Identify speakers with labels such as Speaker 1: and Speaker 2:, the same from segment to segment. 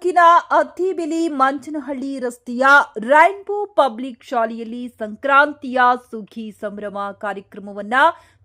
Speaker 1: ತಾಲೂಕಿನ ಅತ್ತಿಬೆಲೆ ಮಂಚನಹಳ್ಳಿ ರಸ್ತೆಯ rainbow public ಶಾಲೆಯಲ್ಲಿ ಸಂಕ್ರಾಂತಿಯ ಸುಗ್ಗಿ ಸಂಭ್ರಮ ಕಾರ್ಯಕ್ರಮವನ್ನು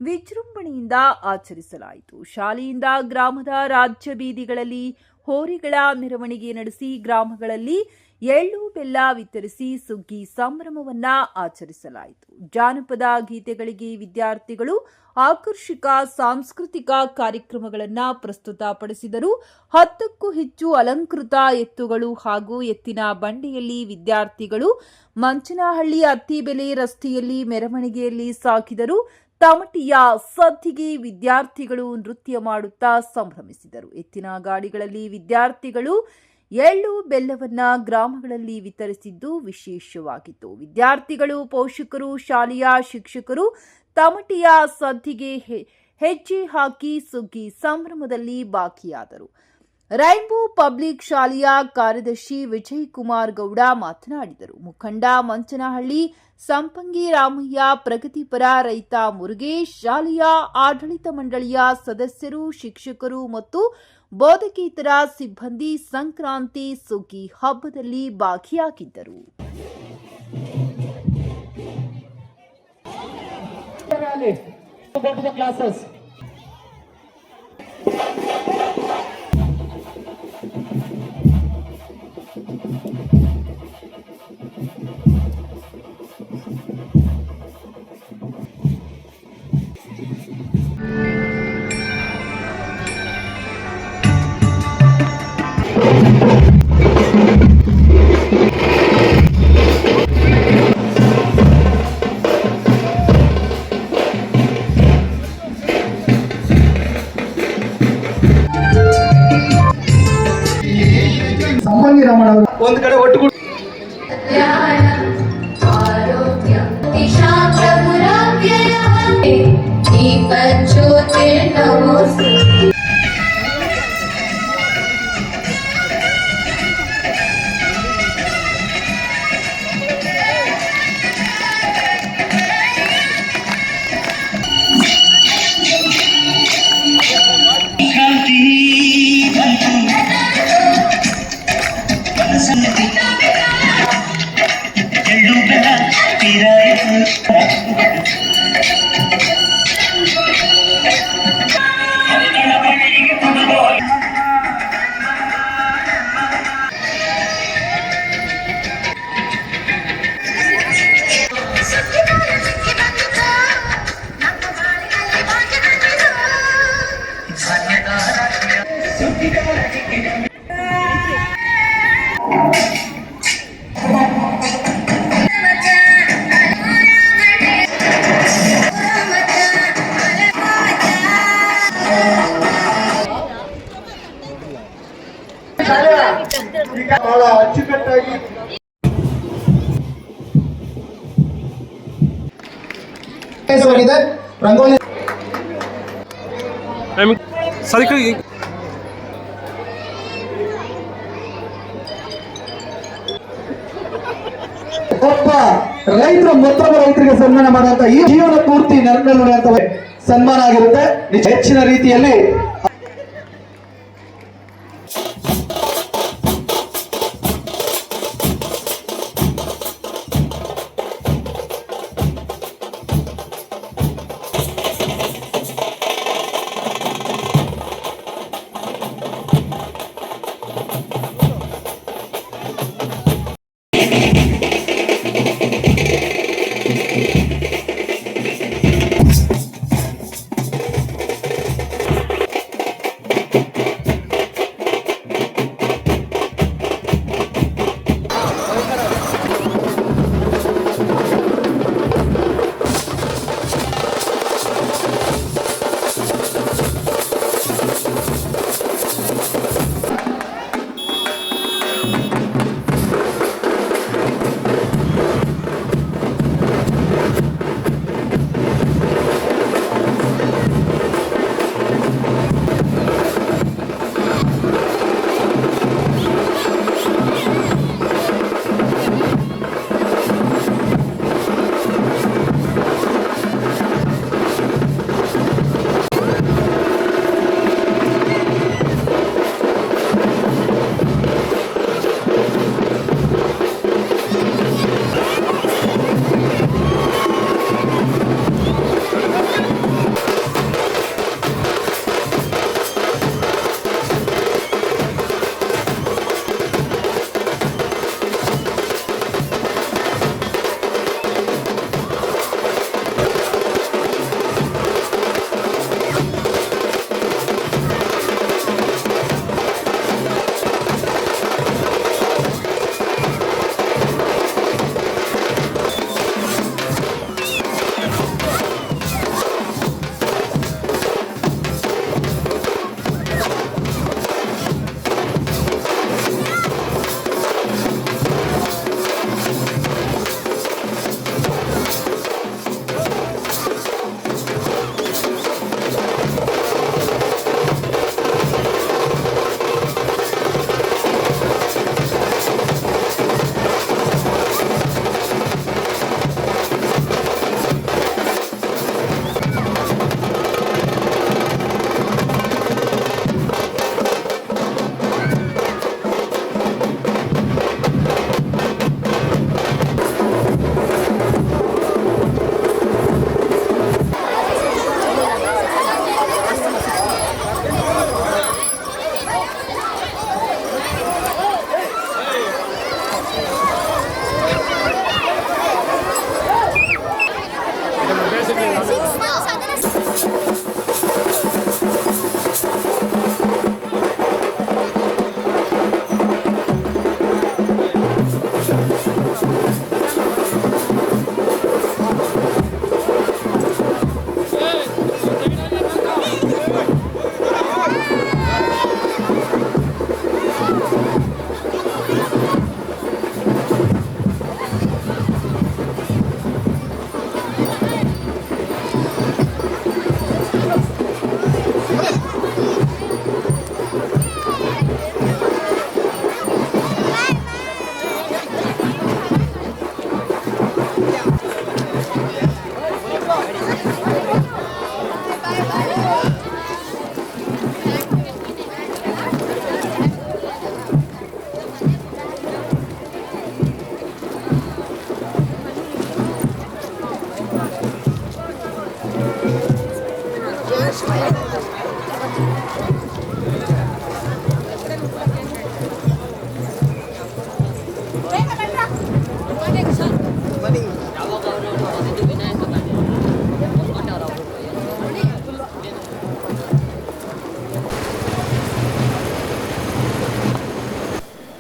Speaker 1: ವಿಜೃಂಭಣೆಯಿಂದ ಆಚರಿಸಲಾಯಿತು. ಶಾಲೆಯಿಂದ ಗ್ರಾಮದ ರಾಜ್ಯ ಬೀದಿಗಳಲ್ಲಿ ಹೋರಿಗಳ ಮೆರವಣಿಗೆ ನಡೆಸಿ ಗ್ರಾಮಗಳಲ್ಲಿ ಎಳ್ಳು ಬೆಲ್ಲ ವಿತರಿಸಿ ಸುಗ್ಗಿ ಸಂಭ್ರಮವನ್ನ ಆಚರಿಸಲಾಯಿತು. ಜಾನಪದ ಗೀತೆಗಳಿಗೆ ವಿದ್ಯಾರ್ಥಿಗಳು ಆಕರ್ಷಕ ಸಾಂಸ್ಕೃತಿಕ ಕಾರ್ಯಕ್ರಮಗಳನ್ನು ಪ್ರಸ್ತುತಪಡಿಸಿದರು. 10ಕ್ಕೂ ಹೆಚ್ಚು ಅಲಂಕೃತ ಎತ್ತುಗಳು ಹಾಗೂ ಎತ್ತಿನ ಬಂಡಿಯಲ್ಲಿ ವಿದ್ಯಾರ್ಥಿಗಳು ಮಂಚನಹಳ್ಳಿ ಅತ್ತಿಬೆಲೆ ರಸ್ತೆಯಲ್ಲಿ ಮೆರವಣಿಗೆಯಲ್ಲಿ ಸಾಗಿದರು. ತಮಟಿಯ ಸದ್ದಿಗೆ ವಿದ್ಯಾರ್ಥಿಗಳು ನೃತ್ಯ ಮಾಡುತ್ತಾ ಸಂಭ್ರಮಿಸಿದರು. ಎತ್ತಿನ ಗಾಡಿಗಳಲ್ಲಿ ವಿದ್ಯಾರ್ಥಿಗಳು ಎಳ್ಳು ಬೆಲ್ಲವನ್ನ ಗ್ರಾಮಗಳಲ್ಲಿ ವಿತರಿಸಿದ್ದು ವಿಶೇಷವಾಗಿತ್ತು. ವಿದ್ಯಾರ್ಥಿಗಳು, ಪೋಷಕರು, ಶಾಲೆಯ ಶಿಕ್ಷಕರು ತಮಟಿಯ ಸದ್ದಿಗೆ ಹೆಜ್ಜೆ ಹಾಕಿ ಸುಗ್ಗಿ ಸಂಭ್ರಮದಲ್ಲಿ ಭಾಗಿಯಾದರು. ರೈನ್ಬೋ ಪಬ್ಲಿಕ್ ಶಾಲೆಯ ಕಾರ್ಯದರ್ಶಿ ವಿಜಯಕುಮಾರ್ ಗೌಡ ಮಾತನಾಡಿದರು. ಮುಖಂಡ ಮಂಚನಹಳ್ಳಿ ಸಂಪಂಗಿ ರಾಮಯ್ಯ, ಪ್ರಗತಿಪರ ರೈತ ಮುರುಗೇಶ್, ಶಾಲೆಯ ಆಡಳಿತ ಮಂಡಳಿಯ ಸದಸ್ಯರು, ಶಿಕ್ಷಕರು ಮತ್ತು ಬೋಧಕೇತರ ಸಿಬ್ಬಂದಿ ಸಂಕ್ರಾಂತಿ ಸುಗ್ಗಿ ಹಬ್ಬದಲ್ಲಿ ಭಾಗಿಯಾಗಿದ್ದರು.
Speaker 2: ಸಂಪಂಗಿ ರಾಮಣ್ಣ ಅವರು ಒಂದು ಕಡೆ ಒಟ್ಟು ಬಹಳ ಅಚ್ಚುಕಟ್ಟಾಗಿ ರಂಗೋಲಿ ಒಬ್ಬ ರೈತರ ಮತ್ತೊಬ್ಬ ರೈತರಿಗೆ ಸನ್ಮಾನ ಮಾಡುವಂತ ಈ ಜೀವನ ಪೂರ್ತಿ ನೆರವೇರುವಂತ ಸನ್ಮಾನ ಆಗಿರುತ್ತೆ. ಹೆಚ್ಚಿನ ರೀತಿಯಲ್ಲಿ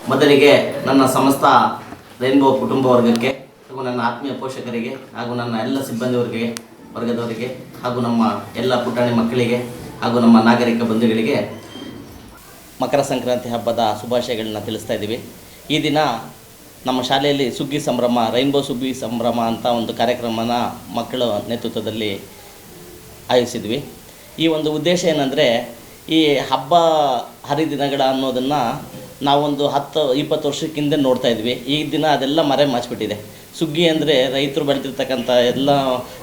Speaker 3: ಮೊದಲಿಗೆ ನನ್ನ ಸಮಸ್ತ ರೈನ್ಬೋ ಕುಟುಂಬ ವರ್ಗಕ್ಕೆ ಹಾಗೂ ನನ್ನ ಆತ್ಮೀಯ ಪೋಷಕರಿಗೆ ಹಾಗೂ ನನ್ನ ಎಲ್ಲ ಸಿಬ್ಬಂದಿ ವರ್ಗದವರಿಗೆ ಹಾಗೂ ನಮ್ಮ ಎಲ್ಲ ಪುಟಾಣಿ ಮಕ್ಕಳಿಗೆ ಹಾಗೂ ನಮ್ಮ ನಾಗರಿಕ ಬಂಧುಗಳಿಗೆ ಮಕರ ಸಂಕ್ರಾಂತಿ ಹಬ್ಬದ ಶುಭಾಶಯಗಳನ್ನ ತಿಳಿಸ್ತಾ ಇದ್ದೀವಿ. ಈ ದಿನ ನಮ್ಮ ಶಾಲೆಯಲ್ಲಿ ಸುಗ್ಗಿ ಸಂಭ್ರಮ, ರೈನ್ಬೋ ಸುಗ್ಗಿ ಸಂಭ್ರಮ ಅಂತ ಒಂದು ಕಾರ್ಯಕ್ರಮನ ಮಕ್ಕಳ ನೇತೃತ್ವದಲ್ಲಿ ಆಯೋಜಿಸಿದ್ವಿ. ಈ ಒಂದು ಉದ್ದೇಶ ಏನಂದರೆ, ಈ ಹಬ್ಬ ಹರಿದಿನಗಳ ಅನ್ನೋದನ್ನು ನಾವೊಂದು 10-20 ವರ್ಷಕ್ಕೆ ಹಿಂದೆ ನೋಡ್ತಾ ಇದ್ವಿ. ಈ ದಿನ ಅದೆಲ್ಲ ಮರೆ ಮಾಚಿಬಿಟ್ಟಿದೆ. ಸುಗ್ಗಿ ಅಂದರೆ ರೈತರು ಬೆಳೆದಿರ್ತಕ್ಕಂಥ ಎಲ್ಲ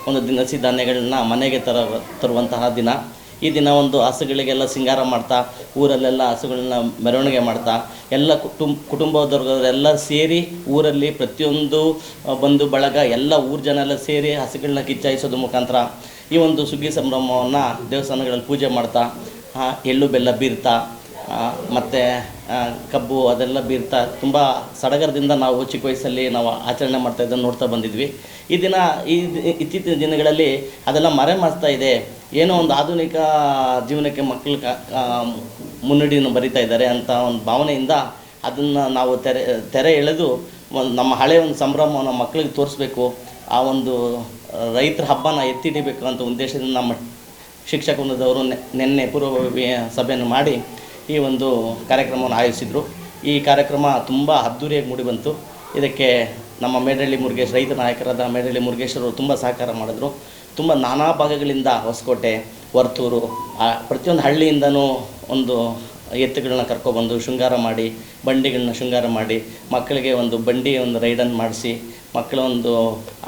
Speaker 3: ಒಂದು ದಿನಸಿ ಧಾನ್ಯಗಳನ್ನ ಮನೆಗೆ ತರುವಂತಹ ದಿನ. ಈ ದಿನ ಒಂದು ಹಸುಗಳಿಗೆಲ್ಲ ಸಿಂಗಾರ ಮಾಡ್ತಾ, ಊರಲ್ಲೆಲ್ಲ ಹಸುಗಳನ್ನ ಮೆರವಣಿಗೆ ಮಾಡ್ತಾ, ಎಲ್ಲ ಕುಟುಂಬದವರೆಲ್ಲ ಸೇರಿ ಊರಲ್ಲಿ ಪ್ರತಿಯೊಂದು ಬಂಧು ಬಳಗ ಎಲ್ಲ ಊರ ಜನ ಎಲ್ಲ ಸೇರಿ ಹಸುಗಳನ್ನ ಕಿಚ್ಚಾಯಿಸೋದ್ರ ಮುಖಾಂತರ ಈ ಒಂದು ಸುಗ್ಗಿ ಸಂಭ್ರಮವನ್ನು ದೇವಸ್ಥಾನಗಳಲ್ಲಿ ಪೂಜೆ ಮಾಡ್ತಾ, ಎಳ್ಳು ಬೆಲ್ಲ ಬೀರ್ತಾ, ಮತ್ತು ಕಬ್ಬು ಅದೆಲ್ಲ ಬೀರ್ತಾ ತುಂಬ ಸಡಗರದಿಂದ ನಾವು ಚಿಕ್ಕ ವಯಸ್ಸಲ್ಲಿ ನಾವು ಆಚರಣೆ ಮಾಡ್ತಾಯಿದ್ದನ್ನು ನೋಡ್ತಾ ಬಂದಿದ್ವಿ. ಈ ದಿನ ಇತ್ತೀಚಿನ ದಿನಗಳಲ್ಲಿ ಅದೆಲ್ಲ ಮರೆ ಮಾಡ್ತಾ ಇದೆ. ಏನೋ ಒಂದು ಆಧುನಿಕ ಜೀವನಕ್ಕೆ ಮಕ್ಕಳು ಮುನ್ನುಡಿಯನ್ನು ಬರಿತಾ ಇದ್ದಾರೆ ಅಂತ ಒಂದು ಭಾವನೆಯಿಂದ ಅದನ್ನು ನಾವು ತೆರೆ ಎಳೆದು ನಮ್ಮ ಹಳೆಯ ಒಂದು ಸಂಭ್ರಮವನ್ನು ಮಕ್ಕಳಿಗೆ ತೋರಿಸ್ಬೇಕು, ಆ ಒಂದು ರೈತರ ಹಬ್ಬನ ಎತ್ತಿ ಹಿಡಿಬೇಕು ಅಂತ ಉದ್ದೇಶದಿಂದ ನಮ್ಮ ಶಿಕ್ಷಕ ವೃಂದದವರು ನಿನ್ನೆ ಪೂರ್ವಭಾವಿ ಸಭೆಯನ್ನು ಮಾಡಿ ಈ ಒಂದು ಕಾರ್ಯಕ್ರಮವನ್ನು ಆಯೋಜಿಸಿದರು. ಈ ಕಾರ್ಯಕ್ರಮ ತುಂಬ ಅದ್ದೂರಿಯಾಗಿ ಮೂಡಿಬಂತು. ಇದಕ್ಕೆ ನಮ್ಮ ಮೇಡಹಳ್ಳಿ ಮುರುಗೇಶ್, ರೈತ ನಾಯಕರಾದ ಮೇಡಹಳ್ಳಿ ಮುರುಗೇಶ್ವರು ತುಂಬ ಸಹಕಾರ ಮಾಡಿದ್ರು. ತುಂಬ ನಾನಾ ಭಾಗಗಳಿಂದ ಹೊಸಕೋಟೆ, ವರ್ತೂರು, ಪ್ರತಿಯೊಂದು ಹಳ್ಳಿಯಿಂದನೂ ಒಂದು ಎತ್ತುಗಳನ್ನ ಕರ್ಕೊಬಂದು ಶೃಂಗಾರ ಮಾಡಿ, ಬಂಡಿಗಳನ್ನ ಶೃಂಗಾರ ಮಾಡಿ, ಮಕ್ಕಳಿಗೆ ಒಂದು ಒಂದು ರೈಡನ್ನು ಮಾಡಿಸಿ, ಮಕ್ಕಳ ಒಂದು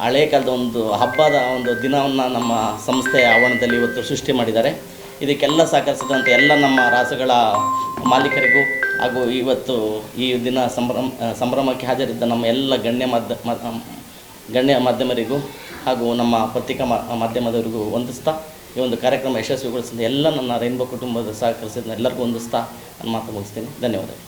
Speaker 3: ಹಳೆ ಕಾಲದ ಒಂದು ಹಬ್ಬದ ಒಂದು ದಿನವನ್ನು ನಮ್ಮ ಸಂಸ್ಥೆಯ ಆವರಣದಲ್ಲಿ ಇವತ್ತು ಸೃಷ್ಟಿ ಮಾಡಿದ್ದಾರೆ. ಇದಕ್ಕೆಲ್ಲ ಸಹಕರಿಸಿದಂಥ ಎಲ್ಲ ನಮ್ಮ ರಾಸುಗಳ ಮಾಲೀಕರಿಗೂ ಹಾಗೂ ಇವತ್ತು ಈ ದಿನ ಸಂಭ್ರಮಕ್ಕೆ ಹಾಜರಿದ್ದ ನಮ್ಮ ಎಲ್ಲ ಗಣ್ಯ ಮಾಧ್ಯಮರಿಗೂ ಹಾಗೂ ನಮ್ಮ ಪತ್ರಿಕಾ ಮಾಧ್ಯಮದವರಿಗೂ ವಂದಿಸ್ತಾ ಈ ಒಂದು ಕಾರ್ಯಕ್ರಮ ಯಶಸ್ವಿಗೊಳಿಸಿದ ಎಲ್ಲ ನನ್ನ ರೈನ್ಬೋ ಕುಟುಂಬದ ಸಹಕರಿಸಿದ ಎಲ್ಲರಿಗೂ ವಂದಿಸ್ತಾ ನಾನು ಮಾತು ಮುಗಿಸ್ತೀನಿ. ಧನ್ಯವಾದಗಳು.